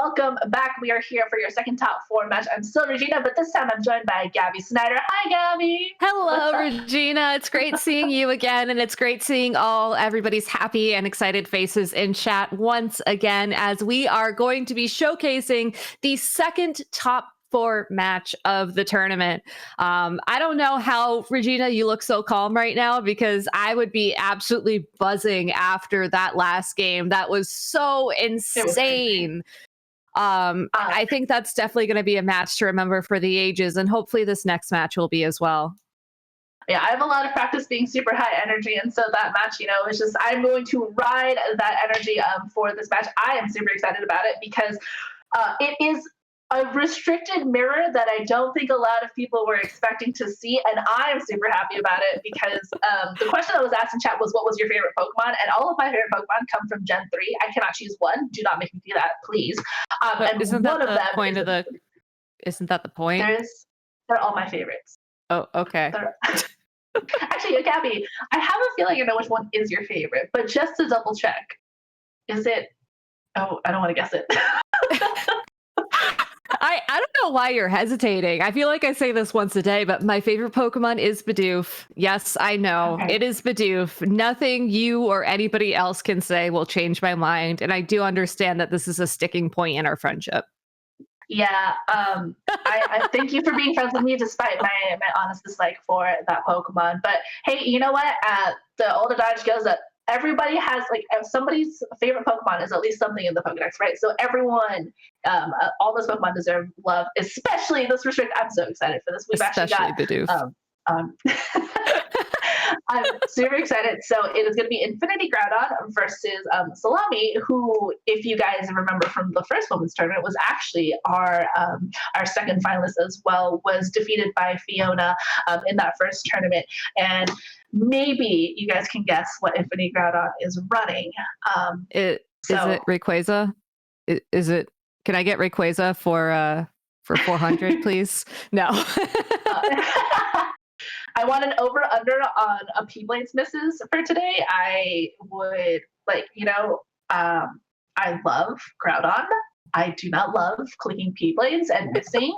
welcome back. We are here for your second top four match. I'm still Regina, but this time I'm joined by Gabby Snyder. Hi, Gabby. What's Hello, up? Regina. It's great seeing you again, and it's great seeing all everybody's happy and excited faces in chat once again as we are going to be showcasing the second top four match of the tournament. I don't know how, Regina, you look so calm right now because I would be absolutely buzzing after that last game. That was so It was crazy. insane. I think that's definitely going to be a match to remember for the ages, and hopefully this next match will be as well. Yeah, I have a lot of practice being super high energy, and so that match, it's just I'm going to ride that energy for this match. I am super excited about it because it is a restricted mirror that I don't think a lot of people were expecting to see, and I'm super happy about it because the question that was asked in chat was, "What was your favorite Pokemon?" And all of my favorite Pokemon come from Gen 3. I cannot choose one. Do not make me do that, please. But And isn't one that of the them point is of the isn't that the point? they're all my favorites. Oh, okay. They're, actually, Gabby, I have a feeling I know which one is your favorite, but just to double check, is it? Oh, I don't want to guess it. I don't know why you're hesitating. I feel like I say this once a day, but my favorite Pokemon is Bidoof. Yes, I know. Okay. It is Bidoof. Nothing you or anybody else can say will change my mind. And I do understand that this is a sticking point in our friendship. Yeah, I thank you for being friends with me despite my honest dislike for that Pokemon. But hey, you know what? The old adage goes that everybody has like somebody's favorite Pokemon is at least something in the Pokedex, right? So everyone, all those Pokemon deserve love, especially this restrict. I'm so excited for this. We've actually Especially got Bidoof. um, I'm super excited. So it is going to be Infinity Groudon versus Salami, who, if you guys remember from the first women's tournament, was actually our second finalist as well. Was defeated by Fiona in that first tournament, and maybe you guys can guess what Infinity Groudon is running. Is it Rayquaza? Is it? Can I get Rayquaza for 400, please? No. I want an over under on a P Blades misses for today. I would I love Groudon. I do not love clicking P Blades and missing.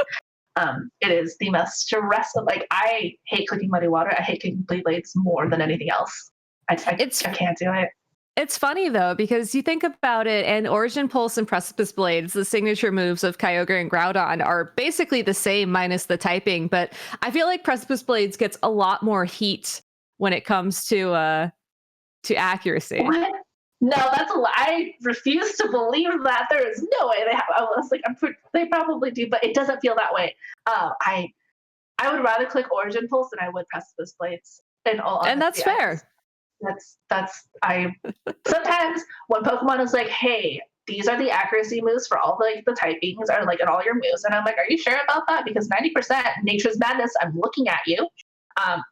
It is the most stressful. Like, I hate clicking Muddy Water. I hate clicking P Blades more than anything else. I can't do it. It's funny though, because you think about it, and Origin Pulse and Precipice Blades, the signature moves of Kyogre and Groudon, are basically the same minus the typing. But I feel like Precipice Blades gets a lot more heat when it comes to accuracy. What? No, that's a lie. I refuse to believe that. There is no way they have. I was like, they probably do, but it doesn't feel that way. I would rather click Origin Pulse than I would Precipice Blades. In all honesty, and that's fair. I sometimes when Pokemon is like, hey, these are the accuracy moves for all the typings or like in all your moves, and I'm like, are you sure about that? Because 90% Nature's Madness, I'm looking at you,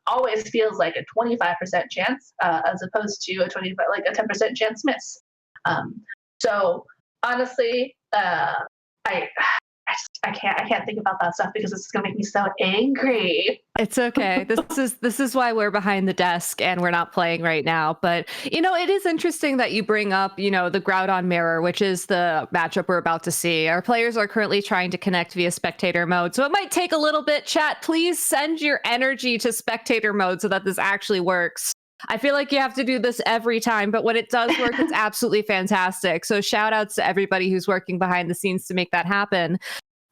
always feels like a 25% chance as opposed to a 10% chance miss. So honestly, I can't think about that stuff because it's gonna make me so angry. It's okay. This is why we're behind the desk and we're not playing right now. But it is interesting that you bring up, the Groudon mirror, which is the matchup we're about to see. Our players are currently trying to connect via spectator mode, so it might take a little bit. Chat, please send your energy to spectator mode so that this actually works. I feel like you have to do this every time, but when it does work, it's absolutely fantastic. So shout outs to everybody who's working behind the scenes to make that happen.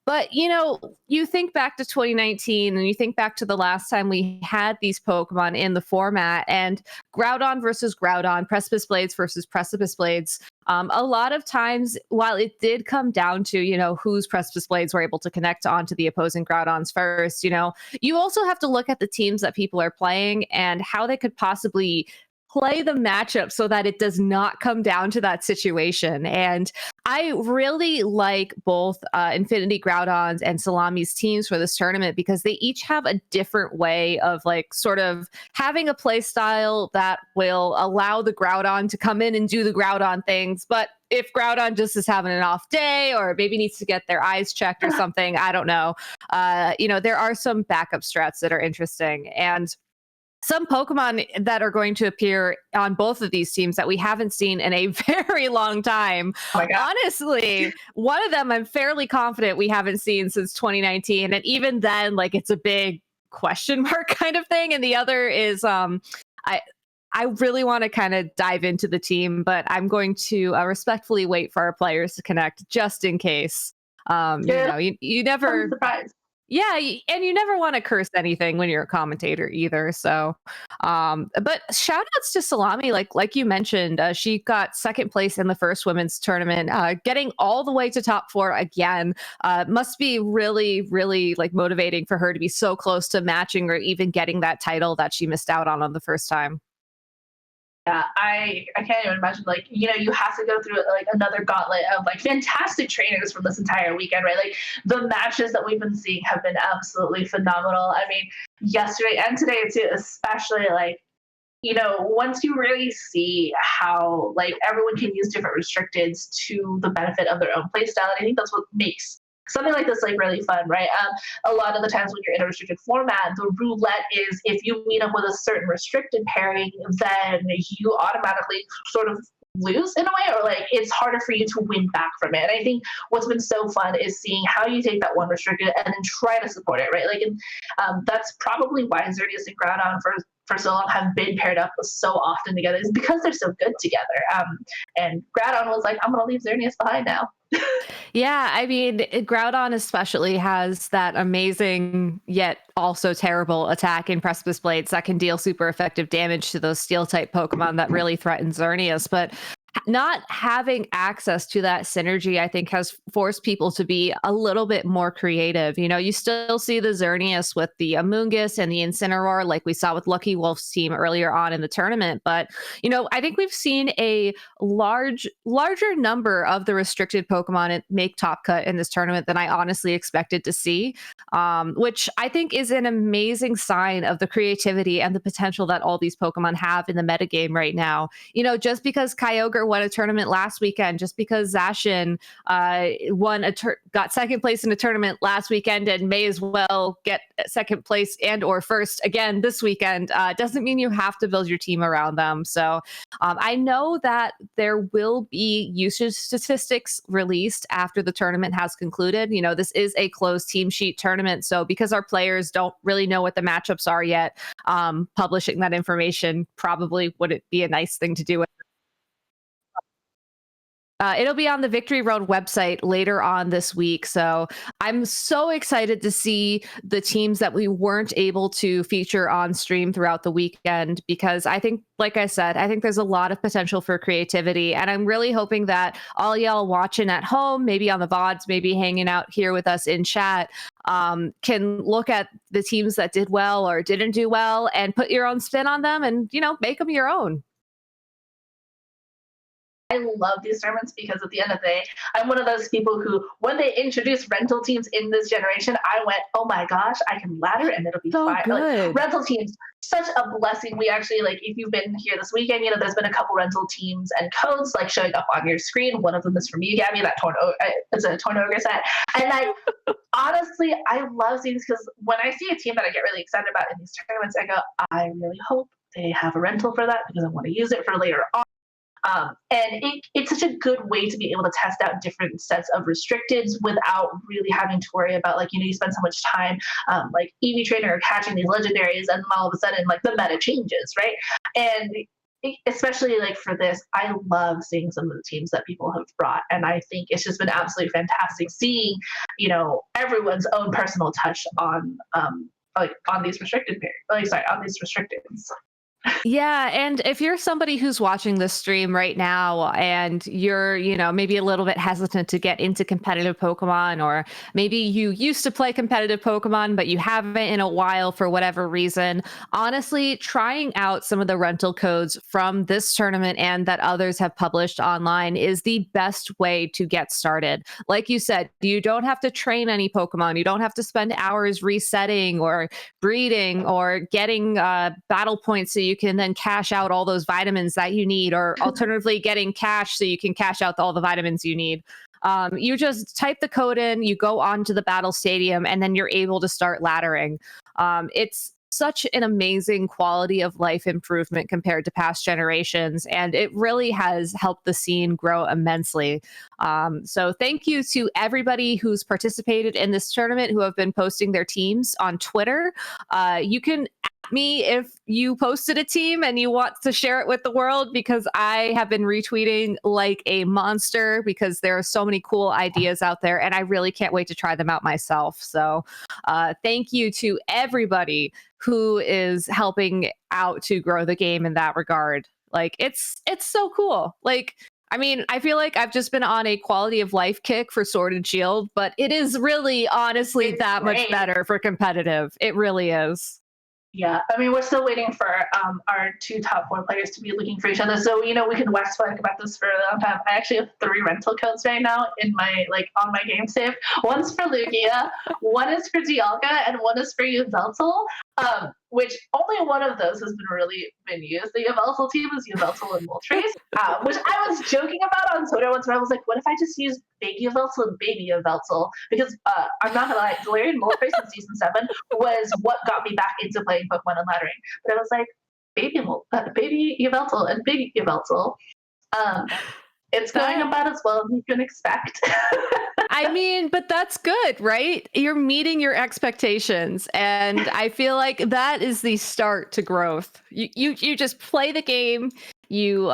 But, you think back to 2019 and you think back to the last time we had these Pokemon in the format, and Groudon versus Groudon, Precipice Blades versus Precipice Blades. A lot of times, while it did come down to, whose Precipice Blades were able to connect onto the opposing Groudons first, you also have to look at the teams that people are playing and how they could possibly play the matchup so that it does not come down to that situation. And I really like both Infinity Groudon's and Salami's teams for this tournament because they each have a different way of sort of having a play style that will allow the Groudon to come in and do the Groudon things. But if Groudon just is having an off day or maybe needs to get their eyes checked or something, I don't know. There are some backup strats that are interesting. And some Pokemon that are going to appear on both of these teams that we haven't seen in a very long time. Oh my god. Honestly, one of them I'm fairly confident we haven't seen since 2019. And even then, like it's a big question mark kind of thing. And the other is I I really want to kind of dive into the team, but I'm going to respectfully wait for our players to connect just in case. Yeah, You I'm never surprised. yeah, and you never want to curse anything when you're a commentator either. So, but shout outs to Salami, like you mentioned, she got second place in the first women's tournament, getting all the way to top four again. Must be really, really like motivating for her to be so close to matching or even getting that title that she missed out on the first time. Yeah, I can't even imagine. Like, you have to go through like another gauntlet of like fantastic trainers from this entire weekend, right? Like the matches that we've been seeing have been absolutely phenomenal. I mean, yesterday and today too, especially like, once you really see how like everyone can use different restricteds to the benefit of their own playstyle, and I think that's what makes something like this like really fun, right? A lot of the times when you're in a restricted format, the roulette is if you meet up with a certain restricted pairing, then you automatically sort of lose in a way, or like it's harder for you to win back from it. And I think what's been so fun is seeing how you take that one restricted and then try to support it, right? Like, and that's probably why Xerneas and Groudon for so long have been paired up so often together, is because they're so good together. And Groudon was like, I'm gonna leave Xerneas behind now. Yeah, I mean, Groudon especially has that amazing yet also terrible attack in Precipice Blades that can deal super effective damage to those steel type Pokemon that really threaten Xerneas. But not having access to that synergy, I think, has forced people to be a little bit more creative. You still see the Xerneas with the Amoonguss and the Incineroar, like we saw with Lucky Wolf's team earlier on in the tournament. But, I think we've seen a larger number of the restricted Pokemon make top cut in this tournament than I honestly expected to see, which I think is an amazing sign of the creativity and the potential that all these Pokemon have in the metagame right now. Just because Kyogre won a tournament last weekend, just because Zacian got second place in a tournament last weekend and may as well get second place and or first again this weekend, doesn't mean you have to build your team around them. So I know that there will be usage statistics released after the tournament has concluded. This is a closed team sheet tournament, so because our players don't really know what the matchups are yet, publishing that information probably wouldn't be a nice thing to do. It'll be on the Victory Road website later on this week. So I'm so excited to see the teams that we weren't able to feature on stream throughout the weekend, because I think, like I said, I think there's a lot of potential for creativity. And I'm really hoping that all y'all watching at home, maybe on the VODs, maybe hanging out here with us in chat, can look at the teams that did well or didn't do well and put your own spin on them and, make them your own. I love these tournaments because at the end of the day, I'm one of those people who, when they introduced rental teams in this generation, I went, oh my gosh, I can ladder and it'll be So fine. Like, good. rental teams, such a blessing. We actually, like, if you've been here this weekend, there's been a couple rental teams and codes like showing up on your screen. One of them is from you, Gabby, that it's a Tornogre set. And I honestly, I love seeing this because when I see a team that I get really excited about in these tournaments, I go, I really hope they have a rental for that because I want to use it for later on. And it's such a good way to be able to test out different sets of restricteds without really having to worry about, like, you spend so much time like EV trainer or catching these legendaries, and then all of a sudden like the meta changes, right? And especially like for this, I love seeing some of the teams that people have brought, and I think it's just been absolutely fantastic seeing everyone's own personal touch on like on these restricted on these restricteds. Yeah, and if you're somebody who's watching this stream right now and you're, maybe a little bit hesitant to get into competitive Pokemon, or maybe you used to play competitive Pokemon, but you haven't in a while for whatever reason, honestly, trying out some of the rental codes from this tournament and that others have published online is the best way to get started. Like you said, you don't have to train any Pokemon. You don't have to spend hours resetting or breeding or getting battle points so you can then cash out all those vitamins that you need, or alternatively getting cash so you can cash out all the vitamins you need. You just type the code in, you go onto the battle stadium, and then you're able to start laddering. It's such an amazing quality of life improvement compared to past generations, and it really has helped the scene grow immensely. So thank you to everybody who's participated in this tournament, who have been posting their teams on Twitter. You can at me if you posted a team and you want to share it with the world, because I have been retweeting like a monster, because there are so many cool ideas out there and I really can't wait to try them out myself. So thank you to everybody who is helping out to grow the game in that regard. Like, it's so cool. Like, I mean, I feel like I've just been on a quality of life kick for Sword and Shield, but it is really honestly It's that much great. better for competitive. It really is. Yeah, I mean, we're still waiting for our two top four players to be looking for each other. So, you know, we can wax poetic about this for a long time. I actually have 3 rental codes right now in my, like, on my game save. One's for Lugia, one is for Dialga, and one is for Yveltal, which only one of those has been used. The Yveltal team is Yveltal and Moltres, which I was joking about on Twitter once, where I was like, what if I just use Big Yveltal and Baby Yveltal? Because I'm not gonna lie, Galarian Moltres in Season 7 was what got me back into playing Pokemon and laddering. But I was like, Baby Yveltal and Big Yveltal. It's going about as well as you can expect. I mean, but that's good, right? You're meeting your expectations, and I feel like that is the start to growth. You just play the game. You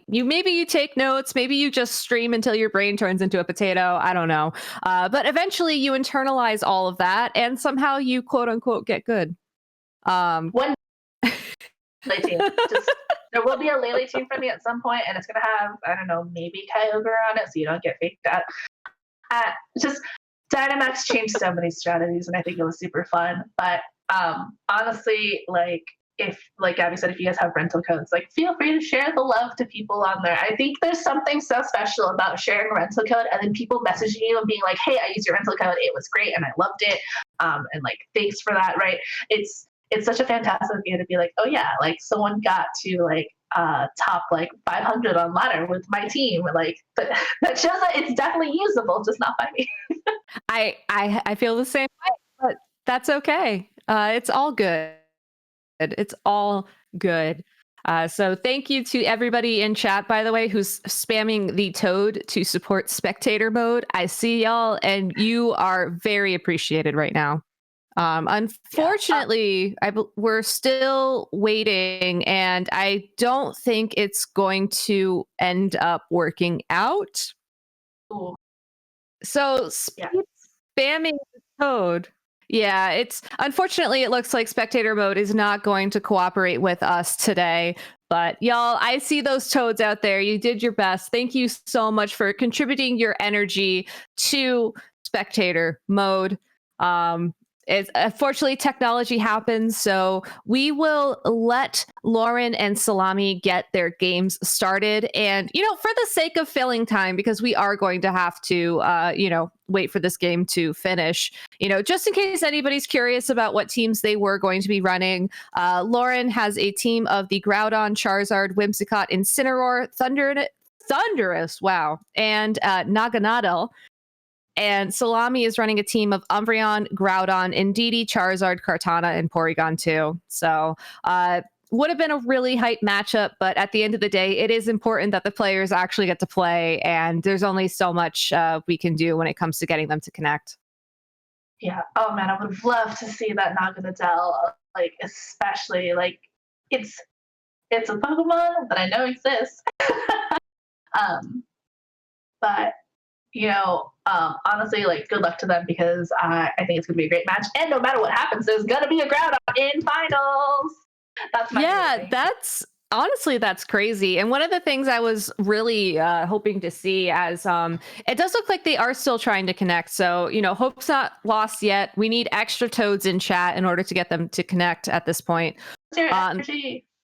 maybe you take notes, maybe you just stream until your brain turns into a potato. I don't know, but eventually you internalize all of that, and somehow you quote unquote get good. One team, there will be a Lele team for me at some point, and it's gonna have, I don't know, maybe Kyogre on it, so you don't get faked out. Just Dynamax changed so many strategies, and I think it was super fun. But honestly, like, if, like Gabby said, if you guys have rental codes, like, feel free to share the love to people on there. I think there's something so special about sharing a rental code and then people messaging you and being like, hey, I used your rental code, it was great and I loved it, and like, thanks for that, right? It's such a fantastic thing to be like, oh yeah, like, someone got to, like, top, like, 500 on ladder with my team, like, but that shows that it's definitely usable, just not by me. I feel the same way, but that's okay. It's all good. It's all good. So thank you to everybody in chat, by the way, who's spamming the toad to support spectator mode. I see y'all, and you are very appreciated right now. Unfortunately, we're still waiting, and I don't think it's going to end up working out. Ooh. So spamming the code. Yeah, it's unfortunately, it looks like spectator mode is not going to cooperate with us today. But y'all, I see those toads out there. You did your best. Thank you so much for contributing your energy to spectator mode. Unfortunately, technology happens, so we will let Lauren and Salami get their games started. And, you know, for the sake of filling time, because we are going to have to, wait for this game to finish, just in case anybody's curious about what teams they were going to be running, Lauren has a team of the Groudon, Charizard, Whimsicott, Incineroar, Thundurus, wow, and Naganadel. And Salami is running a team of Umbreon, Groudon, Indeedee, Charizard, Kartana, and Porygon 2. So would have been a really hype matchup, but at the end of the day, it is important that the players actually get to play, and there's only so much we can do when it comes to getting them to connect. Yeah. Oh man, I would love to see that Naganadel, like, especially, like, it's a Pokemon that I know exists. But honestly, like, good luck to them, because I think it's going to be a great match. And no matter what happens, there's going to be a Groudon in finals. That's my that's crazy. And one of the things I was really hoping to see, as it does look like they are still trying to connect. So, hope's not lost yet. We need extra toads in chat in order to get them to connect at this point.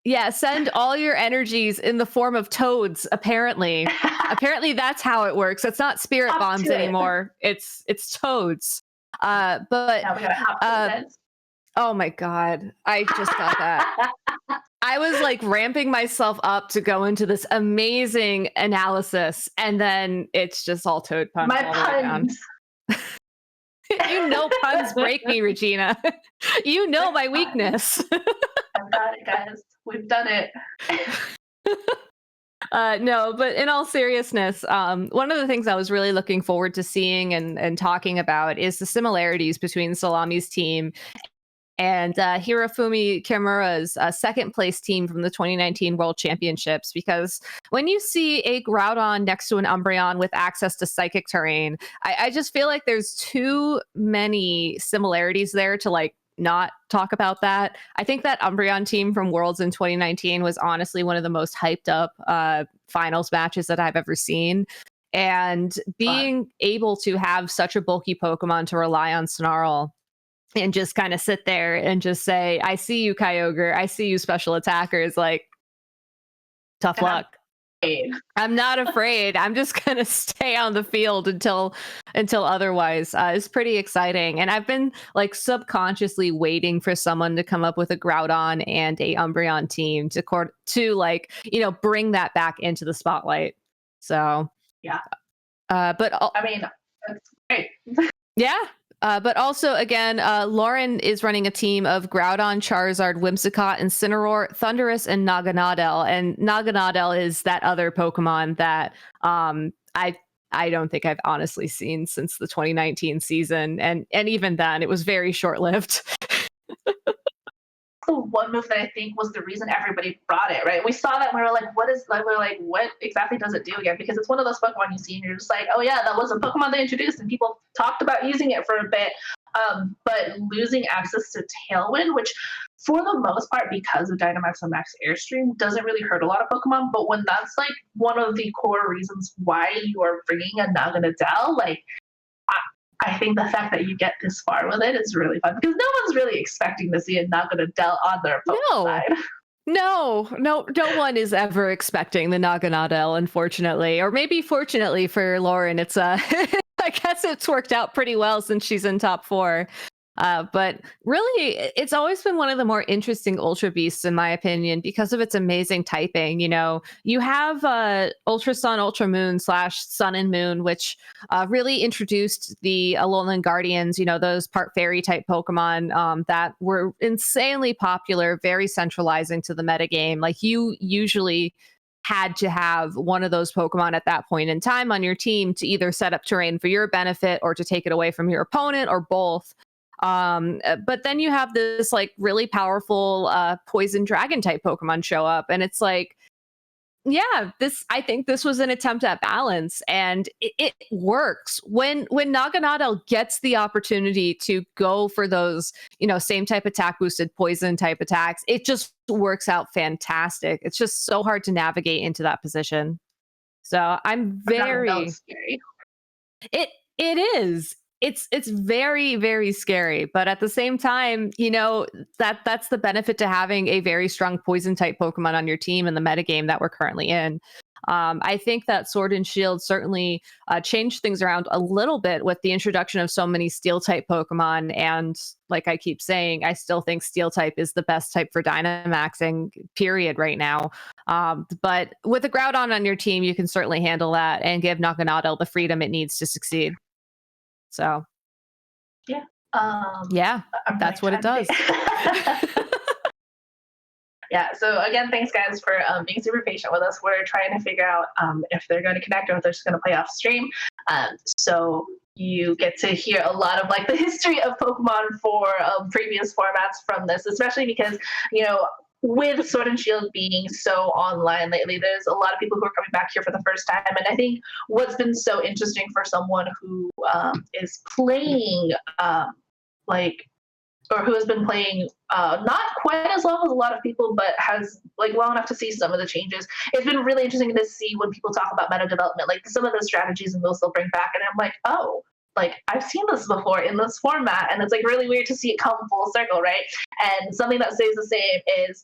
Yeah, send all your energies in the form of toads, apparently. Apparently that's how it works. It's not spirit bombs anymore. It's toads. Oh my god. I just got that. I was like ramping myself up to go into this amazing analysis, and then it's just all toad puns all the way down. You know puns break me, Regina. You know They're my fine. weakness. I've got it, guys. We've done it. No, but in all seriousness, one of the things I was really looking forward to seeing and talking about is the similarities between Salami's team and Hirofumi Kimura's second place team from the 2019 World Championships. Because when you see a Groudon next to an Umbreon with access to psychic terrain, I just feel like there's too many similarities there to like not talk about that. I think that Umbreon team from Worlds in 2019 was honestly one of the most hyped up finals matches that I've ever seen. And Fun. being able to have such a bulky Pokemon to rely on Snarl and just kind of sit there and just say, I see you, Kyogre. I see you, special attackers. Like, tough And I'm luck. paid. I'm not afraid. I'm just gonna stay on the field until otherwise. It's pretty exciting, and I've been like subconsciously waiting for someone to come up with a Groudon and a Umbreon team to like bring that back into the spotlight. So, Yeah. but I mean, that's great. yeah. But also, again, Lauren is running a team of Groudon, Charizard, Whimsicott, Incineroar, Thundurus, and Naganadel. And Naganadel is that other Pokemon that I don't think I've honestly seen since the 2019 season, and even then, it was very short lived. The one move that I think was the reason everybody brought it, right? We saw that and we were like, what is like we're like, what exactly does it do again? Because it's one of those Pokemon you see and you're just like, oh yeah, that was a Pokemon they introduced and people talked about using it for a bit. But losing access to Tailwind, which for the most part, because of Dynamax and Max Airstream, doesn't really hurt a lot of Pokemon. But when that's like one of the core reasons why you are bringing a Naganadel, like I think the fact that you get this far with it is really fun because no one's really expecting to see a Naganadel on their Pokemon No. side. No one is ever expecting the Naganadel, unfortunately, or maybe fortunately for Lauren. It's I guess it's worked out pretty well since she's in top four. But really, it's always been one of the more interesting Ultra Beasts, in my opinion, because of its amazing typing. You have Ultra Sun, Ultra Moon slash Sun and Moon, which really introduced the Alolan Guardians, those part fairy type Pokemon that were insanely popular, very centralizing to the metagame. Like, you usually had to have one of those Pokemon at that point in time on your team to either set up terrain for your benefit or to take it away from your opponent or both. But then you have this like really powerful poison dragon type Pokemon show up, and it's like, yeah, I think this was an attempt at balance, and it works when Naganadel gets the opportunity to go for those same type attack boosted poison type attacks. It just works out fantastic. It's just so hard to navigate into that position. So I'm Naganadel very is scary. it is. It's very, very scary, but at the same time, that's the benefit to having a very strong poison type Pokemon on your team in the metagame that we're currently in. I think that Sword and Shield certainly changed things around a little bit with the introduction of so many Steel type Pokemon. And like I keep saying, I still think Steel type is the best type for Dynamaxing, period, right now. But with a Groudon on your team, you can certainly handle that and give Naganadel the freedom it needs to succeed. So, Yeah. yeah, I'm that's like what it trying to does. think. Yeah. So again, thanks guys for being super patient with us. We're trying to figure out if they're going to connect or if they're just going to play off stream. So you get to hear a lot of like the history of Pokemon for previous formats from this, especially because with Sword and Shield being so online lately, there's a lot of people who are coming back here for the first time. And I think what's been so interesting for someone who is playing like or who has been playing not quite as long as a lot of people, but has like well enough to see some of the changes. It's been really interesting to see when people talk about meta development, like some of the strategies and those they'll bring back, and I'm like, oh, like I've seen this before in this format, and it's like really weird to see it come full circle, right? And something that stays the same is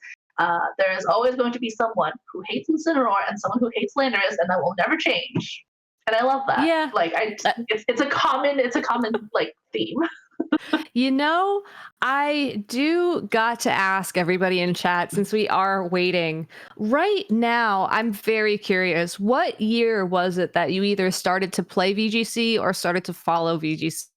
there is always going to be someone who hates Incineroar and someone who hates Landorus, and that will never change. And I love that. Yeah. Like it's a common like theme. I do got to ask everybody in chat, since we are waiting right now. I'm very curious. What year was it that you either started to play VGC or started to follow VGC?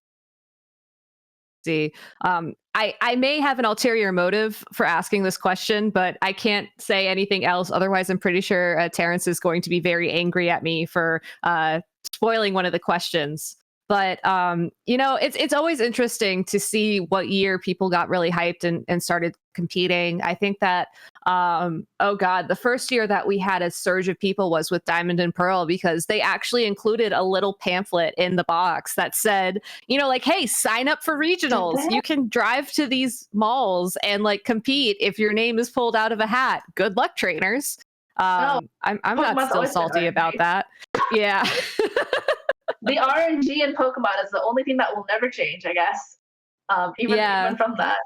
see. I may have an ulterior motive for asking this question, but I can't say anything else. Otherwise, I'm pretty sure Terrence is going to be very angry at me for spoiling one of the questions. But it's always interesting to see what year people got really hyped and started competing. I think that oh god, the first year that we had a surge of people was with Diamond and Pearl, because they actually included a little pamphlet in the box that said, like, hey, sign up for regionals. You can drive to these malls and like compete if your name is pulled out of a hat. Good luck, trainers. I'm not still salty about that. Yeah. The RNG in Pokemon is the only thing that will never change, I guess. Even from that.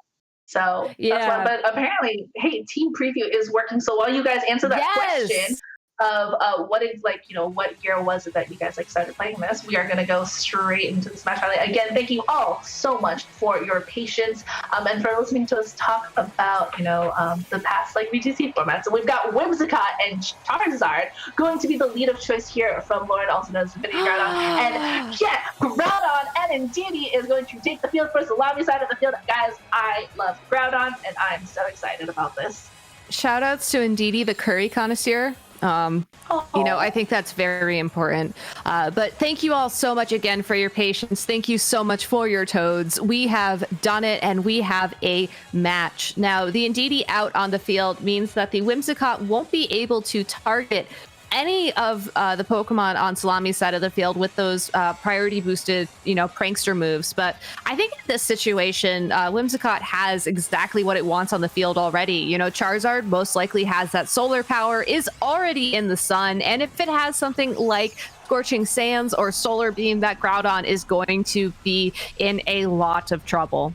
So that's why. But apparently, hey, Team Preview is working. So while you guys answer that question of what is what year was it that you guys started playing this, we are going to go straight into the Smash Valley. Again, thank you all so much for your patience and for listening to us talk about the past VGC formats. So we've got Whimsicott and Charizard going to be the lead of choice here from Lauren, also known as Infinity Groudon, and Groudon and Indeedee is going to take the field for Salami side of the field. Guys, I love Groudon and I'm so excited about this. Shout outs to Indeedee, the curry connoisseur. I think that's very important. But thank you all so much again for your patience. Thank you so much for your toads. We have done it, and we have a match. Now, the Indeedee out on the field means that the Whimsicott won't be able to target any of the Pokemon on Salami's side of the field with those priority boosted, prankster moves. But I think in this situation, Whimsicott has exactly what it wants on the field already. Charizard most likely has that solar power, is already in the sun. And if it has something like Scorching Sands or Solar Beam, that Groudon is going to be in a lot of trouble.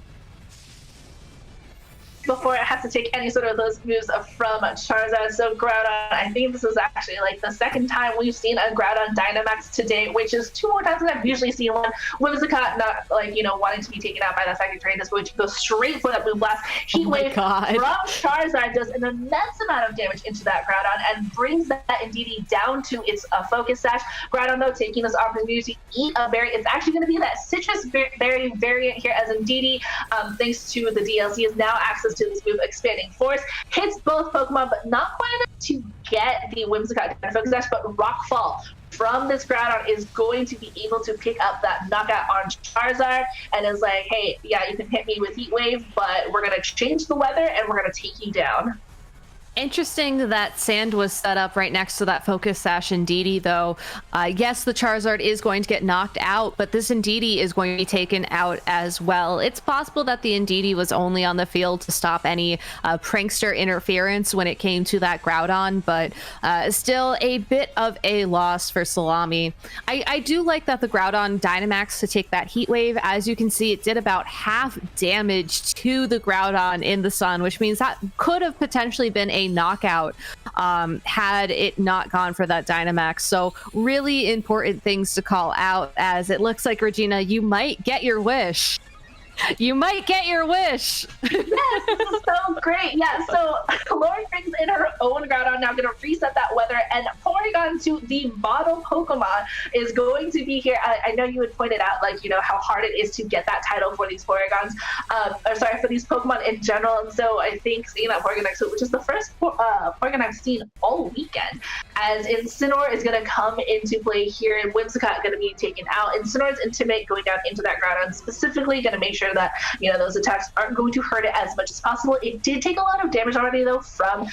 Before it has to take any sort of those moves from Charizard. So Groudon, I think this is actually the second time we've seen a Groudon Dynamax to date, which is 2 more times than I've usually seen one. Whimsicott not wanting to be taken out by that second train. This would go straight for that Moon Blast. Heat Wave from Charizard does an immense amount of damage into that Groudon and brings that Indeedee down to its Focus Sash. Groudon, though, taking this opportunity to eat a berry. It's actually going to be that Citrus Berry variant here, as Indeedee, thanks to the DLC, is now access to this move, Expanding Force, hits both Pokemon, but not quite enough to get the Whimsicott Focus Dash, but Rockfall from this Groudon is going to be able to pick up that knockout on Charizard and is like, hey, yeah, you can hit me with Heat Wave, but we're going to change the weather and we're going to take you down. Interesting that Sand was set up right next to that Focus Sash Indeedee, though. Yes, the Charizard is going to get knocked out, but this Indeedee is going to be taken out as well. It's possible that the Indeedee was only on the field to stop any prankster interference when it came to that Groudon, but still a bit of a loss for Salami. I do like that the Groudon Dynamax to take that Heat Wave. As you can see, it did about half damage to the Groudon in the sun, which means that could have potentially been a knockout had it not gone for that Dynamax. So really important things to call out, as it looks like, Regina, you might get your wish. You might get your wish. Yes, this is so great. Yeah, so Lauren brings in her own Groudon, now going to reset that weather, and Porygon to the model Pokemon is going to be here. I know you had pointed out, how hard it is to get that title for these Porygons, for these Pokemon in general. And so I think seeing that Porygon next to it, which is the first Porygon I've seen all weekend, as Incineroar is going to come into play here, and Whimsicott going to be taken out. Incineroar's Intimate going down into that Groudon, specifically going to make sure that those attacks aren't going to hurt it as much as possible. It did take a lot of damage already, though, from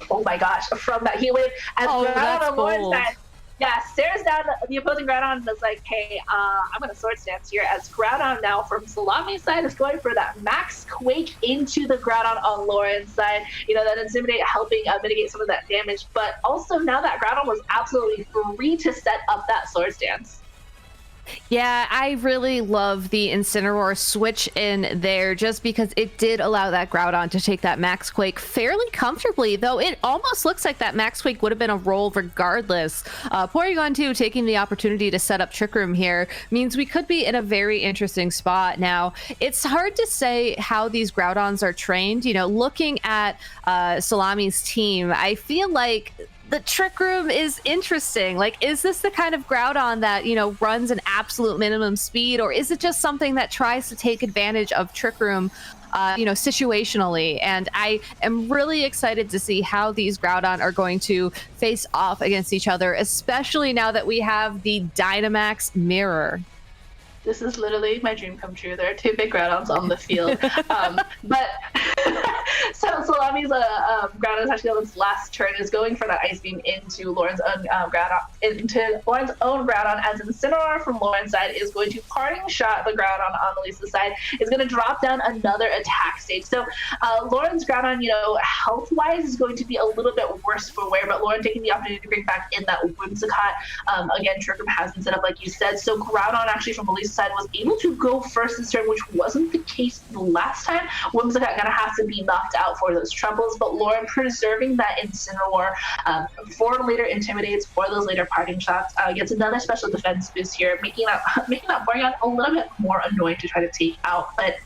from that Heat Wave. As Groudon on Lauren's side, stares down the opposing Groudon and is like, hey, I'm going to Sword Stance here, as Groudon now from Salami's side is going for that Max Quake into the Groudon on Lauren's side. That Intimidate helping mitigate some of that damage, but also now that Groudon was absolutely free to set up that Sword Stance. Yeah, I really love the Incineroar switch in there, just because it did allow that Groudon to take that Max Quake fairly comfortably, though it almost looks like that Max Quake would have been a roll regardless. Porygon 2 taking the opportunity to set up Trick Room here means we could be in a very interesting spot. Now, it's hard to say how these Groudons are trained. Looking at Salami's team, I feel like the Trick Room is interesting. Like, is this the kind of Groudon that, runs an absolute minimum speed, or is it just something that tries to take advantage of Trick Room, situationally? And I am really excited to see how these Groudon are going to face off against each other, especially now that we have the Dynamax mirror. This is literally my dream come true. There are two big Groudons on the field. But so Salami's Groudon actually on its last turn is going for that Ice Beam into Lauren's own Groudon, as Incineroar from Lauren's side is going to parting shot the Groudon on Elisa's side. Is going to drop down another attack stage. So Lauren's Groudon, health-wise is going to be a little bit worse for wear, but Lauren taking the opportunity to bring back in that Whimsicott. Again, Trick Room has been set up like you said. So Groudon actually from Elisa's side was able to go first this turn, which wasn't the case the last time. Whimsicott gonna have to be knocked out for those troubles, but Lauren preserving that Incineroar for later intimidates, for those later parting shots, gets another special defense boost here, making that Porygon a little bit more annoying to try to take out. But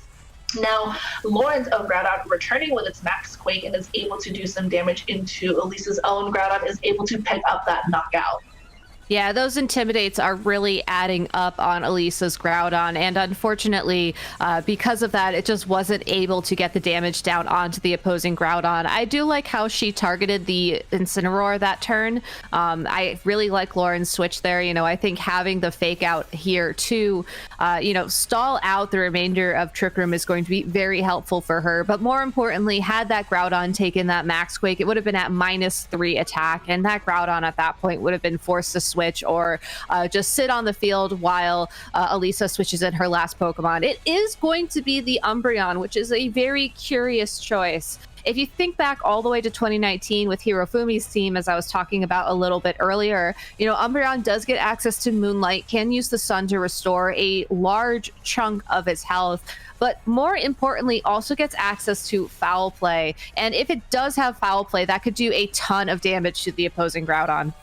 now, Lauren's own Groudon returning with its Max Quake and is able to do some damage into Elisa's own Groudon, is able to pick up that knockout. Yeah, those intimidates are really adding up on Elisa's Groudon, and unfortunately, because of that, it just wasn't able to get the damage down onto the opposing Groudon. I do like how she targeted the Incineroar that turn. I really like Lauren's switch there. I think having the fake out here to, stall out the remainder of Trick Room is going to be very helpful for her. But more importantly, had that Groudon taken that Max Quake, it would have been at -3 attack, and that Groudon at that point would have been forced to switch or just sit on the field while Elisa switches in her last Pokemon. It is going to be the Umbreon, which is a very curious choice. If you think back all the way to 2019 with Hirofumi's team, as I was talking about a little bit earlier, Umbreon does get access to Moonlight, can use the sun to restore a large chunk of its health, but more importantly, also gets access to Foul Play. And if it does have Foul Play, that could do a ton of damage to the opposing Groudon.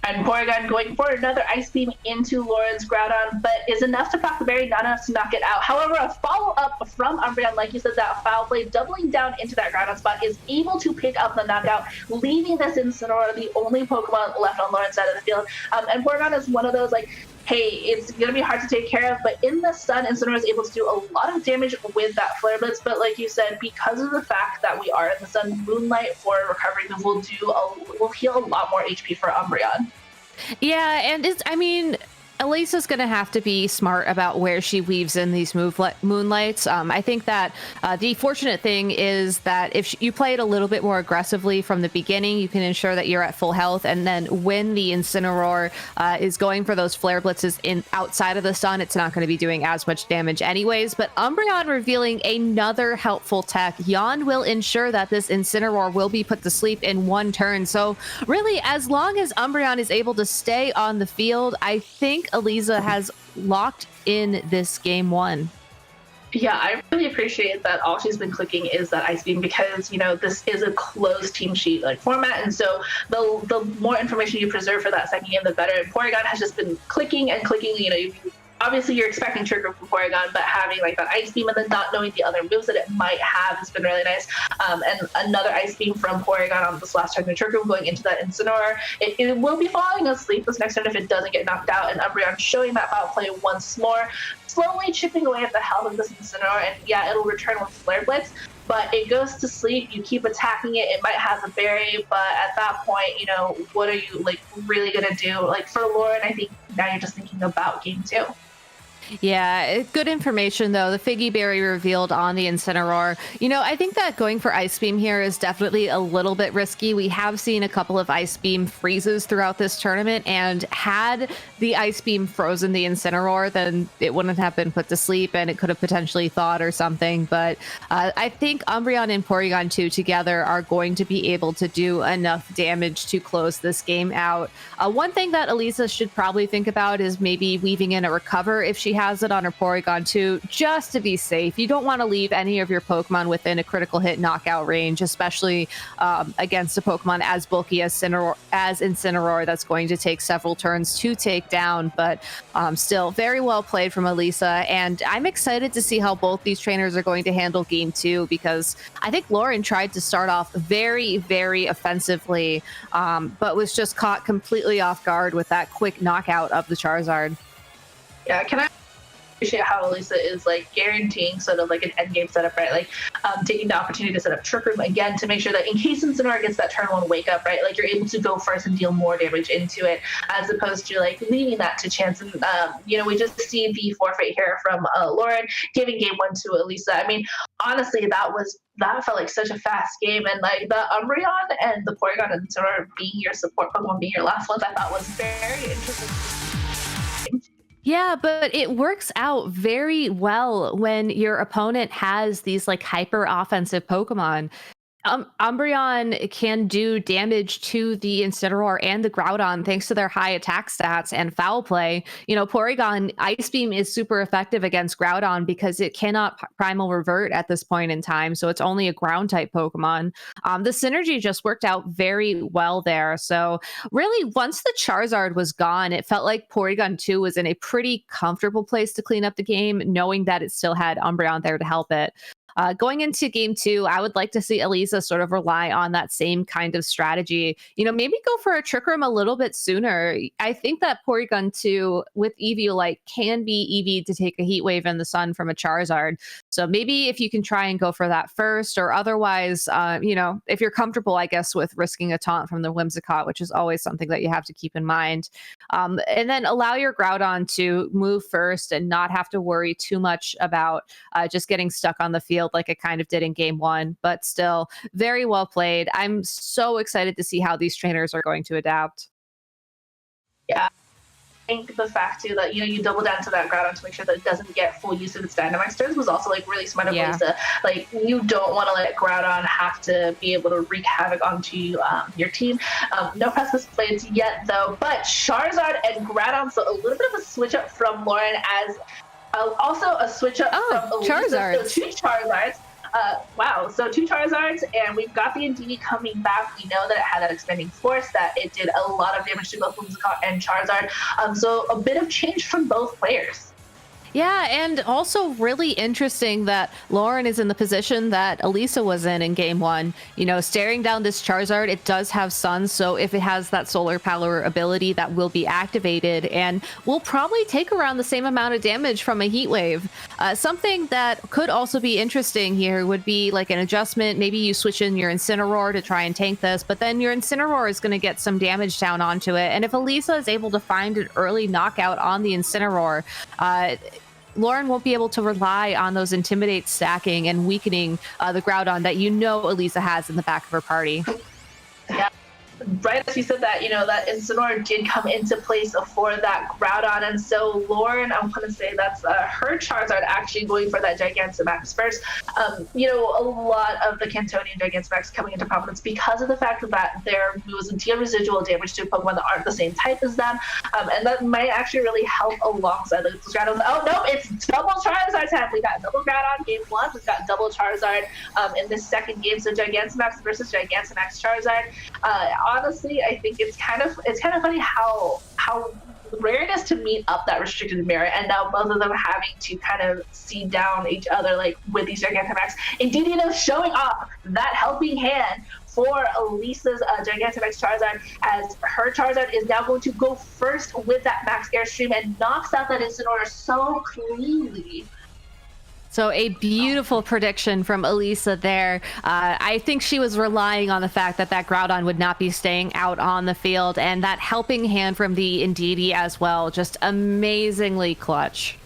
And Porygon going for another Ice Beam into Lauren's Groudon, but is enough to proc the berry, not enough to knock it out. However, a follow-up from Umbreon, like you said, that Foul Play, doubling down into that Groudon spot, is able to pick up the knockout, leaving this Incineroar the only Pokemon left on Lauren's side of the field. And Porygon is one of those, hey, it's going to be hard to take care of, but in the sun, Incineroar is able to do a lot of damage with that Flare Blitz, but like you said, because of the fact that we are in the sun, Moonlight for recovery will heal a lot more HP for Umbreon. Yeah, and Elisa's going to have to be smart about where she weaves in these moonlights. I think that the fortunate thing is that if you play it a little bit more aggressively from the beginning, you can ensure that you're at full health. And then when the Incineroar is going for those flare blitzes outside of the sun, it's not going to be doing as much damage anyways. But Umbreon revealing another helpful tech. Yawn will ensure that this Incineroar will be put to sleep in one turn. So really, as long as Umbreon is able to stay on the field, I think Elisa has locked in this game one. Yeah, I really appreciate that all she's been clicking is that Ice Beam, because, this is a closed team sheet format, and so the more information you preserve for that second game, the better. And Porygon has just been clicking and clicking, obviously you're expecting Trick Room from Porygon, but having that Ice Beam and then not knowing the other moves that it might have has been really nice. And another Ice Beam from Porygon on this last turn to Trick Room going into that Incineroar. It will be falling asleep this next turn if it doesn't get knocked out, and Umbreon showing that Foul Play once more, slowly chipping away at the health of this Incineroar, and yeah, it'll return with Flare Blitz. But it goes to sleep, you keep attacking it, it might have a berry, but at that point, what are you really gonna do? For Lauren, I think now you're just thinking about game 2. Yeah, good information, though. The Figgy Berry revealed on the Incineroar. I think that going for Ice Beam here is definitely a little bit risky. We have seen a couple of Ice Beam freezes throughout this tournament, and had the Ice Beam frozen the Incineroar, then it wouldn't have been put to sleep, and it could have potentially thawed or something. But I think Umbreon and Porygon 2 together are going to be able to do enough damage to close this game out. One thing that Elisa should probably think about is maybe weaving in a Recover if she she has it on her Porygon too, just to be safe. You don't want to leave any of your Pokemon within a critical hit knockout range, especially against a Pokemon as bulky as Incineroar that's going to take several turns to take down. But still, very well played from Elisa, and I'm excited to see how both these trainers are going to handle game 2, because I think Lauren tried to start off very, very offensively, but was just caught completely off guard with that quick knockout of the Charizard. Yeah, can I appreciate how Elisa is like guaranteeing sort of like an end game setup, right? Like taking the opportunity to set up Trick Room again to make sure that in case Incineroar gets that turn 1 wake up, right? Like you're able to go first and deal more damage into it, as opposed to like leaving that to chance. And we just see the forfeit here from Lauren giving game 1 to Elisa. I mean, honestly, that felt like such a fast game, and like the Umbreon and the Porygon and Incineroar being your support Pokemon, being your last ones, I thought was very interesting. Yeah, but it works out very well when your opponent has these like hyper offensive Pokemon. Umbreon can do damage to the Incineroar and the Groudon thanks to their high attack stats and foul play. Porygon Ice Beam is super effective against Groudon because it cannot Primal Revert at this point in time, so it's only a ground type Pokemon. The synergy just worked out very well there. So really, once the Charizard was gone, it felt like Porygon 2 was in a pretty comfortable place to clean up the game, knowing that it still had Umbreon there to help it. Going into game 2, I would like to see Elisa sort of rely on that same kind of strategy. Maybe go for a Trick Room a little bit sooner. I think that Porygon 2 with Eviolite can be EV'd to take a Heat Wave in the sun from a Charizard. So maybe if you can try and go for that first, or otherwise, if you're comfortable, I guess, with risking a taunt from the Whimsicott, which is always something that you have to keep in mind. And then allow your Groudon to move first and not have to worry too much about just getting stuck on the field like it kind of did in game 1, but still very well played. I'm so excited to see how these trainers are going to adapt. Yeah. I think the fact too that you double down to that Groudon to make sure that it doesn't get full use of its Dynamax turns was also like really smart of Lisa. Like you don't want to let Groudon have to be able to wreak havoc onto your team. No precipice plays yet though, but Charizard and Groudon, so a little bit of a switch up from Lauren, as also a switch up from Elisa. Charizards. So 2 Charizards. Wow, so 2 Charizards, and we've got the Indeedee coming back. We know that it had that expanding force, that it did a lot of damage to both Whimsicott and Charizard. So a bit of change from both players. Yeah, and also really interesting that Lauren is in the position that Elisa was in game 1. Staring down this Charizard, it does have Sun, so if it has that solar power ability, that will be activated and will probably take around the same amount of damage from a Heat Wave. Something that could also be interesting here would be like an adjustment. Maybe you switch in your Incineroar to try and tank this, but then your Incineroar is going to get some damage down onto it. And if Elisa is able to find an early knockout on the Incineroar, Lauren won't be able to rely on those Intimidate stacking and weakening the Groudon that Elisa has in the back of her party. Yeah. Right as you said that, that Incineroar did come into place for that Groudon, and so Lauren, I'm going to say that's her Charizard actually going for that Gigantamax first. A lot of the Cantonian Gigantamax coming into prominence because of the fact that their moves deal residual damage to Pokemon that aren't the same type as them, and that might actually really help alongside those Groudons. Oh no, it's double Charizard time. We got double Groudon game 1. We've got double Charizard in this second game. So Gigantamax versus Gigantamax Charizard. Honestly, I think it's kind of funny how rare it is to meet up that restricted mirror, and now both of them having to kind of see down each other like with these Gigantamax. Indeed, showing off that helping hand for Elisa's Gigantamax Charizard, as her Charizard is now going to go first with that Max Airstream and knocks out that Incineroar so cleanly. So a beautiful prediction from Elisa there. I think she was relying on the fact that Groudon would not be staying out on the field, and that helping hand from the Indeedee as well. Just amazingly clutch.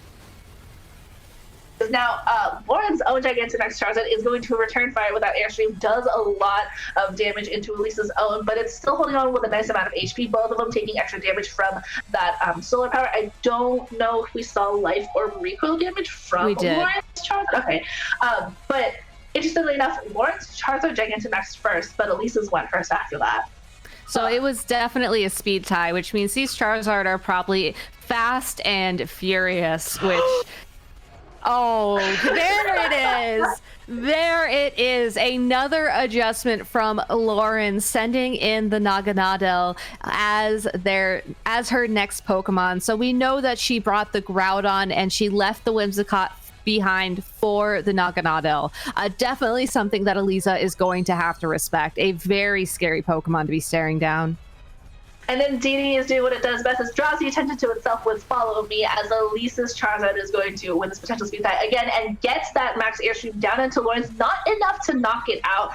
Now, Lauren's own Gigantamax Charizard is going to return fire with that Airstream, does a lot of damage into Elisa's own, but it's still holding on with a nice amount of HP, both of them taking extra damage from that solar power. I don't know if we saw life or recoil damage from Lauren's Charizard. Okay, but interestingly enough, Lauren's Charizard Gigantamax first, but Elisa's went first after that. So it was definitely a speed tie, which means these Charizard are probably fast and furious, which oh, there it is. There it is. Another adjustment from Lauren, sending in the Naganadel as her next Pokemon. So we know that she brought the Groudon and she left the Whimsicott behind for the Naganadel. Definitely something that Elisa is going to have to respect. A very scary Pokemon to be staring down. And then Dini is doing what it does best, is draws the attention to itself with Follow Me, as Elisa's Charizard is going to win this potential speed tie again and gets that max airstream down into Lauren's, not enough to knock it out.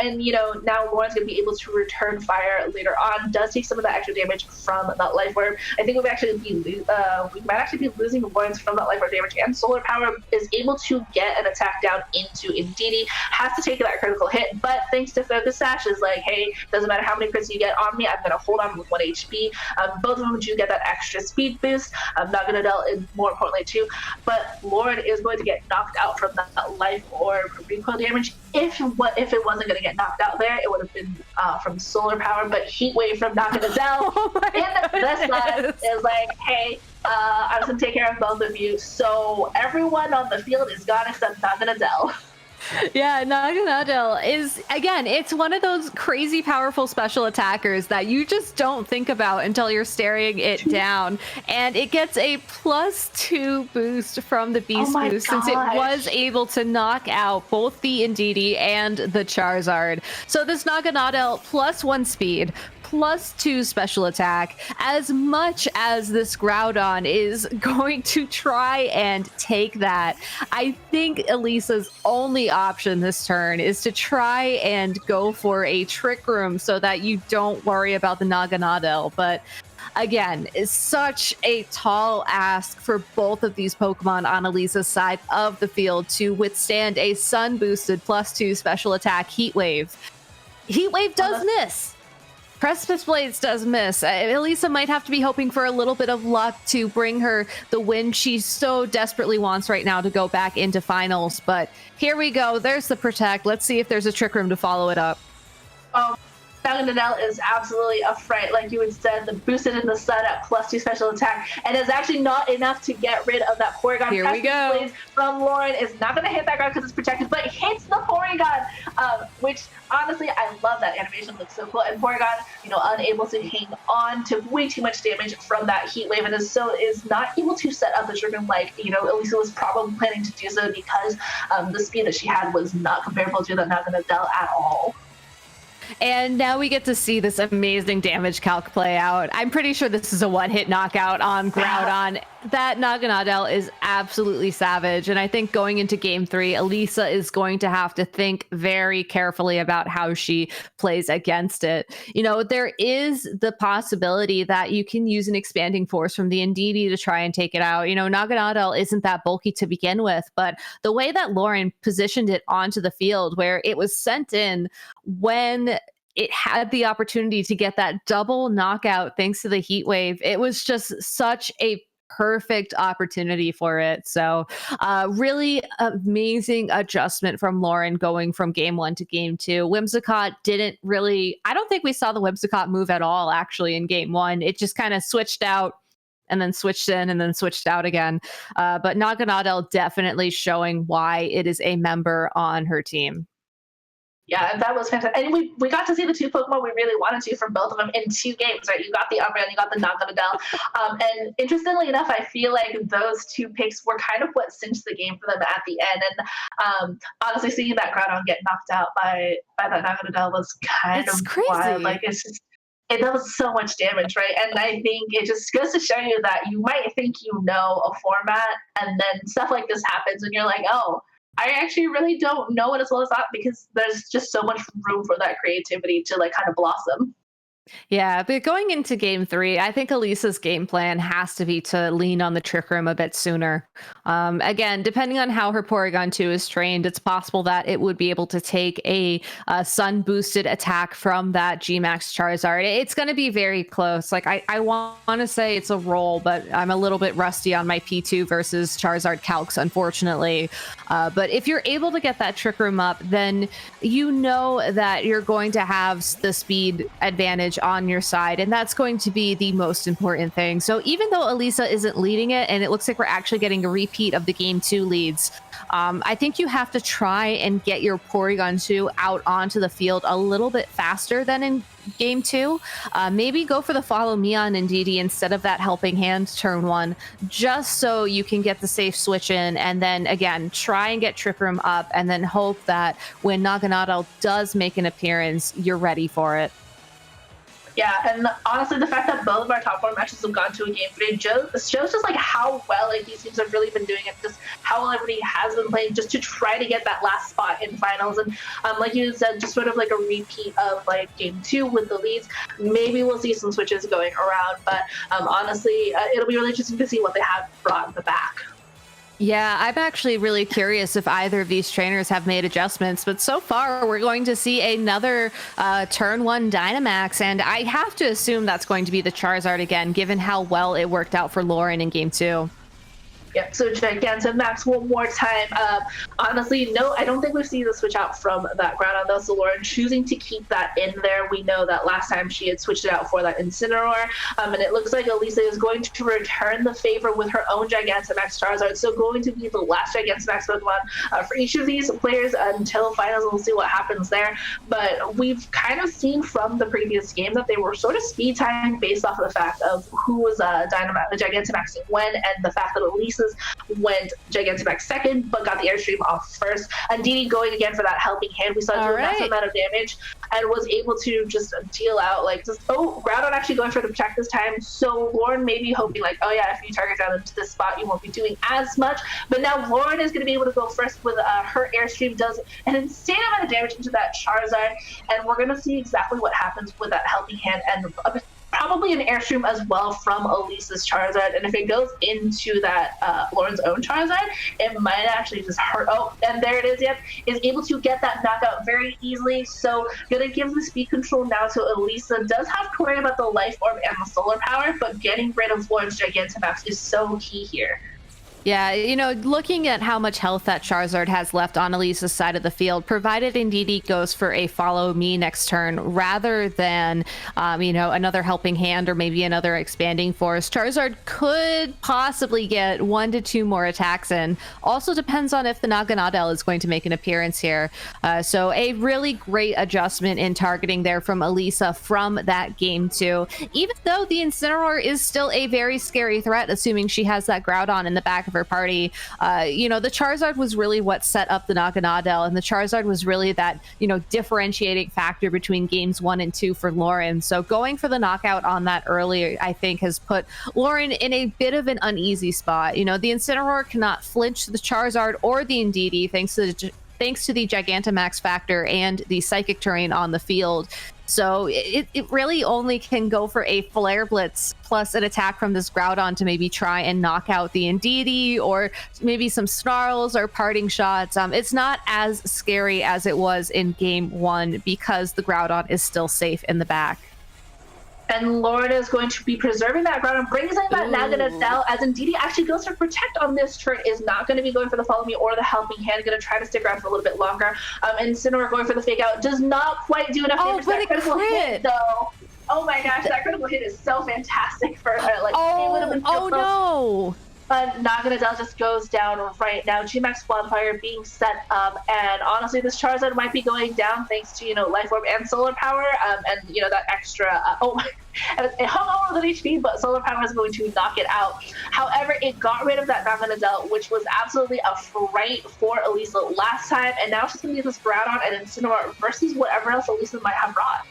And, you know, now Lauren's going to be able to return fire later on, does take some of that extra damage from that Life Orb. I think we might actually be losing Lauren's from that Life Orb damage, and Solar Power is able to get an attack down into Indeedee, has to take that critical hit, but thanks to Focus Sash is like, hey, doesn't matter how many crits you get on me, I'm going to hold on with 1 HP. Both of them do get that extra speed boost. Naganadel is more importantly too, but Lauren is going to get knocked out from that Life Orb recoil damage. If it wasn't going to get knocked out there, it would have been from Solar Power, but Heat Wave from Naganadel in this life is like, hey, I'm just going to take care of both of you. So everyone on the field is gone except Naganadel. Yeah, Naganadel is, again, it's one of those crazy powerful special attackers that you just don't think about until you're staring it down. And it gets a +2 boost from the Beast Boost, since it was able to knock out both the Indeedee and the Charizard. So this Naganadel +1 speed, +2 special attack. As much as this Groudon is going to try and take that, I think Elisa's only option this turn is to try and go for a Trick Room so that you don't worry about the Naganadel. But again, it's such a tall ask for both of these Pokemon on Elisa's side of the field to withstand a Sun boosted +2 special attack Heat Wave. Heat Wave does miss. Precipice Blades does miss. Elisa might have to be hoping for a little bit of luck to bring her the win she so desperately wants right now to go back into finals. But here we go. There's the Protect. Let's see if there's a Trick Room to follow it up. Naganadel is absolutely a fright, like you had said. The boosted in the sun at +2 special attack, and it's actually not enough to get rid of that Porygon. Here we go. Blades from Lauren is not going to hit that ground because it's protected, but hits the Porygon, which honestly, I love that animation. Looks so cool. And Porygon, you know, unable to hang on to way too much damage from that Heat Wave, and is not able to set up the Trick Room like, you know, Elisa was probably planning to do so, because the speed that she had was not comparable to the Naganadel at all. And now we get to see this amazing damage calc play out. I'm pretty sure this is a one-hit knockout on Groudon. That Naganadel is absolutely savage. And I think going into game 3, Elisa is going to have to think very carefully about how she plays against it. You know, there is the possibility that you can use an expanding force from the Indeedee to try and take it out. You know, Naganadel isn't that bulky to begin with, but the way that Lauren positioned it onto the field, where it was sent in when it had the opportunity to get that double knockout thanks to the Heat Wave, it was just such a perfect opportunity for it. So really amazing adjustment from Lauren going from game 1 to game 2. Whimsicott didn't really, I don't think we saw the Whimsicott move at all actually in game 1. It just kind of switched out and then switched in and then switched out again. But Naganadel definitely showing why it is a member on her team. Yeah, that was fantastic. And we got to see the two Pokemon we really wanted to from both of them in 2 games, right? You got the Umbreon, you got the Naganadel. And interestingly enough, I feel like those 2 picks were kind of what cinched the game for them at the end. And honestly, seeing that Groudon get knocked out by that Naganadel was kind of crazy. Wild. Like, it's just, it does so much damage, right? And I think it just goes to show you that you might think you know a format, and then stuff like this happens, and you're like, oh, I actually really don't know it as well as that, because there's just so much room for that creativity to like kind of blossom. Yeah, but going into game 3, I think Elisa's game plan has to be to lean on the Trick Room a bit sooner. Again, depending on how her Porygon 2 is trained, it's possible that it would be able to take a Sun boosted attack from that Gmax Charizard. It's going to be very close. Like I want to say it's a roll, but I'm a little bit rusty on my P2 versus Charizard calcs, unfortunately. But if you're able to get that Trick Room up, then you know that you're going to have the speed advantage advantage on your side, and that's going to be the most important thing. So even though Elisa isn't leading it, and it looks like we're actually getting a repeat of the game 2 leads, I think you have to try and get your Porygon 2 out onto the field a little bit faster than in game 2. Maybe go for the follow me on Indeedee instead of that helping hand turn 1, just so you can get the safe switch in, and then again try and get Trick Room up, and then hope that when Naganadel does make an appearance, you're ready for it. Yeah, and honestly, the fact that both of our top 4 matches have gone to a game 3 shows just like how well like these teams have really been doing it, just how well everybody has been playing just to try to get that last spot in finals. And like you said, just sort of like a repeat of like game 2 with the leads. Maybe we'll see some switches going around, but honestly, it'll be really interesting to see what they have brought in the back. Yeah, I'm actually really curious if either of these trainers have made adjustments, but so far we're going to see another turn 1 Dynamax, and I have to assume that's going to be the Charizard again, given how well it worked out for Lauren in game 2. Yep, so Gigantamax one more time. Honestly, no, I don't think we've seen the switch out from that Groudon, though. So Lauren choosing to keep that in there. We know that last time she had switched it out for that Incineroar. And it looks like Elisa is going to return the favor with her own Gigantamax Charizard. So going to be the last Gigantamax Pokemon for each of these players until finals. We'll see what happens there. But we've kind of seen from the previous game that they were sort of speed timing based off of the fact of who was Gigantamaxing when, and the fact that Elisa went Gigantamax second, but got the Airstream off first. And Didi going again for that helping hand. We saw do a massive amount of damage and was able to just deal out Groudon actually going for the protect this time. So Lauren may be hoping like, oh yeah, if you target down into this spot, you won't be doing as much. But now Lauren is going to be able to go first with her Airstream, does an insane amount of damage into that Charizard, and we're going to see exactly what happens with that helping hand and probably an Airstream as well from Elisa's Charizard. And if it goes into that Lauren's own Charizard, it might actually just hurt. Oh, and there it is. Yep, is able to get that knockout very easily. So gonna give the speed control now to Elisa. Does have to worry about the Life Orb and the Solar Power, but getting rid of Lauren's Gigantamax is so key here. Yeah, looking at how much health that Charizard has left on Elisa's side of the field, provided Indeedee goes for a follow me next turn rather than, another helping hand or maybe another expanding force, Charizard could possibly get 1 to 2 more attacks in. Also depends on if the Naganadel is going to make an appearance here. So a really great adjustment in targeting there from Elisa from that game 2. Even though the Incineroar is still a very scary threat, assuming she has that Groudon in the back of her party, the Charizard was really what set up the Naganadel, and the Charizard was really that differentiating factor between games 1 and 2 for Lauren. So going for the knockout on that early, I think, has put Lauren in a bit of an uneasy spot. The Incineroar cannot flinch the Charizard or the Indeedee thanks to the Gigantamax factor and the Psychic terrain on the field. So it really only can go for a Flare Blitz plus an attack from this Groudon to maybe try and knock out the Indeedee, or maybe some Snarls or parting shots. It's not as scary as it was in game 1 because the Groudon is still safe in the back. And Lauren is going to be preserving that Groudon, brings in that Naganadel, as Indeedee actually goes for Protect on this turn, is not going to be going for the Follow Me or the Helping Hand, going to try to stick around for a little bit longer. And Incineroar going for the Fake Out, does not quite do enough damage for that critical hit, though. Oh my gosh, that critical hit is so fantastic for her. It would have been so close. No! Naganadel just goes down right now. G-Max Wildfire being set up, and honestly, this Charizard might be going down thanks to Life Orb and Solar Power, and that extra. It hung on with HP, but Solar Power is going to knock it out. However, it got rid of that Naganadel, which was absolutely a fright for Elisa last time, and now she's going to use this Groudon and Incineroar versus whatever else Elisa might have brought.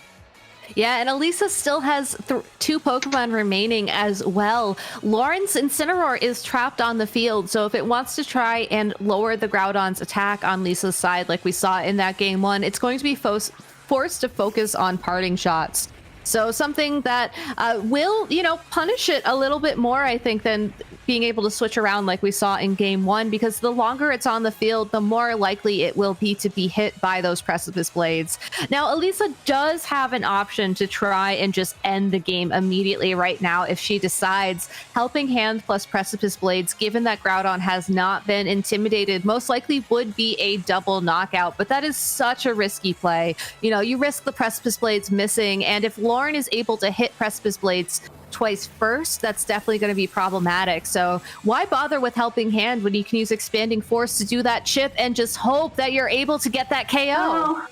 Yeah, and Elisa still has 2 Pokemon remaining as well. Lauren's Incineroar is trapped on the field, so if it wants to try and lower the Groudon's attack on Lisa's side, like we saw in that game 1, it's going to be forced to focus on parting shots. So something that will, punish it a little bit more, I think, than being able to switch around like we saw in game 1, because the longer it's on the field, the more likely it will be to be hit by those Precipice Blades. Now, Elisa does have an option to try and just end the game immediately right now if she decides. Helping Hand plus Precipice Blades, given that Groudon has not been intimidated, most likely would be a double knockout, but that is such a risky play. You know, you risk the Precipice Blades missing, and if Lauren is able to hit Precipice Blades twice first, that's definitely going to be problematic. So why bother with Helping Hand when you can use Expanding Force to do that chip and just hope that you're able to get that KO?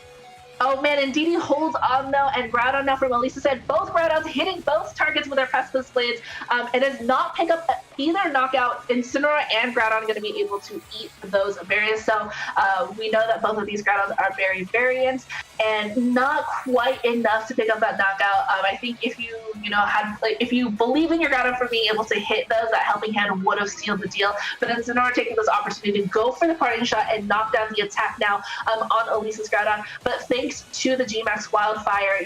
Oh man, Indeedee holds on though, and Groudon now, from Elisa said, both Groudons hitting both targets with their Precipice Blades. It does not pick up either knockout. Incineroar and Groudon are going to be able to eat those berries. So we know that both of these Groudons are berry variants, and not quite enough to pick up that knockout. I think if you if you believe in your Groudon for being able to hit those, that Helping Hand would have sealed the deal. But Incineroar taking this opportunity to go for the parting shot and knock down the attack now on Elisa's Groudon. But thanks to the G-Max Wildfire,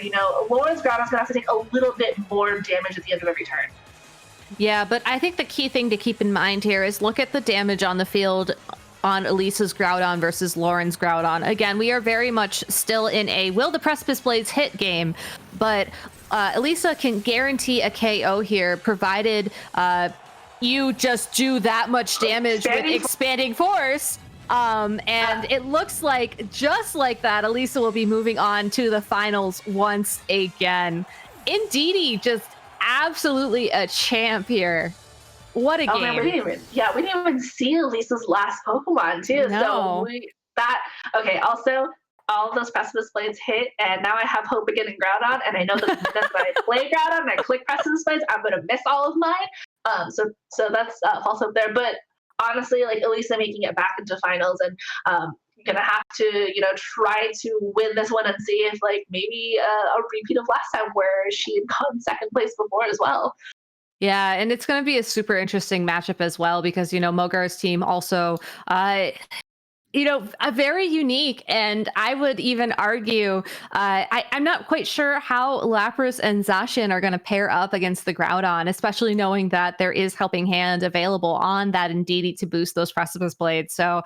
Lauren's Groudon's gonna have to take a little bit more damage at the end of every turn. Yeah, but I think the key thing to keep in mind here is look at the damage on the field on Elisa's Groudon versus Lauren's Groudon. Again, we are very much still in a will the Precipice Blades hit game, but Elisa can guarantee a KO here, provided you just do that much damage with Expanding Force. And it looks like, just like that, Elisa will be moving on to the finals once again. Indeedee, just absolutely a champ here. What a game. Man, we didn't even see Elisa's last Pokemon too. No. So also, all of those Precipice Blades hit, and now I have hope again in Groudon, and I know that when I play Groudon and I click Precipice Blades, I'm gonna miss all of mine. So that's false hope there. But honestly, like, Elisa making it back into finals, and gonna have to try to win this one and see if maybe a repeat of last time where she had gotten second place before as well. Yeah, and it's going to be a super interesting matchup as well, because Mogar's team also a very unique, and I would even argue, I'm not quite sure how Lapras and Zacian are going to pair up against the Groudon, especially knowing that there is Helping Hand available on that Indeedee to boost those Precipice Blades. So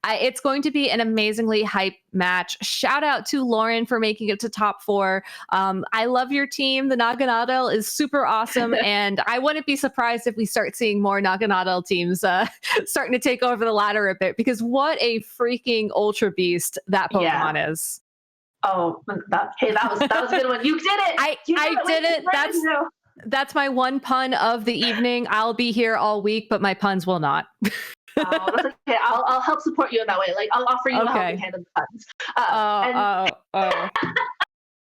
it's going to be an amazingly hype match. Shout out to Lauren for making it to top 4. I love your team. The Naganadel is super awesome, and I wouldn't be surprised if we start seeing more Naganadel teams starting to take over the ladder a bit, because what a freaking ultra beast that Pokemon is. Oh, that was a good one. You did it. I did it. That's my one pun of the evening. I'll be here all week, but my puns will not. Oh, that's okay. I'll help support you in that way. Like, I'll offer you a Helping Hand in the puns.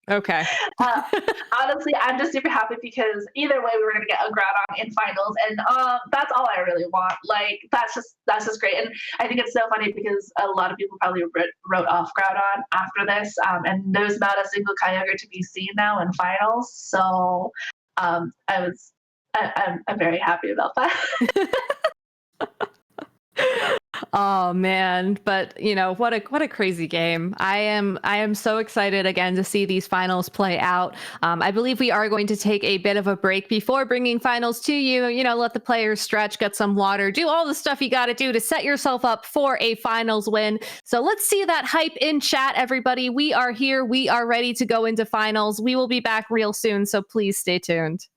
Okay. Honestly, I'm just super happy, because either way we were going to get a Groudon in finals, and that's all I really want. Like, that's just great. And I think it's so funny because a lot of people probably wrote off Groudon after this, and there's not a single Kyogre to be seen now in finals. So I'm very happy about that. Oh man, but what a crazy game. I am so excited again to see these finals play out. I believe we are going to take a bit of a break before bringing finals to you. Let the players stretch, get some water, do all the stuff you got to do to set yourself up for a finals win. So let's see that hype in chat, everybody. We are here. We are ready to go into finals. We will be back real soon, so please stay tuned.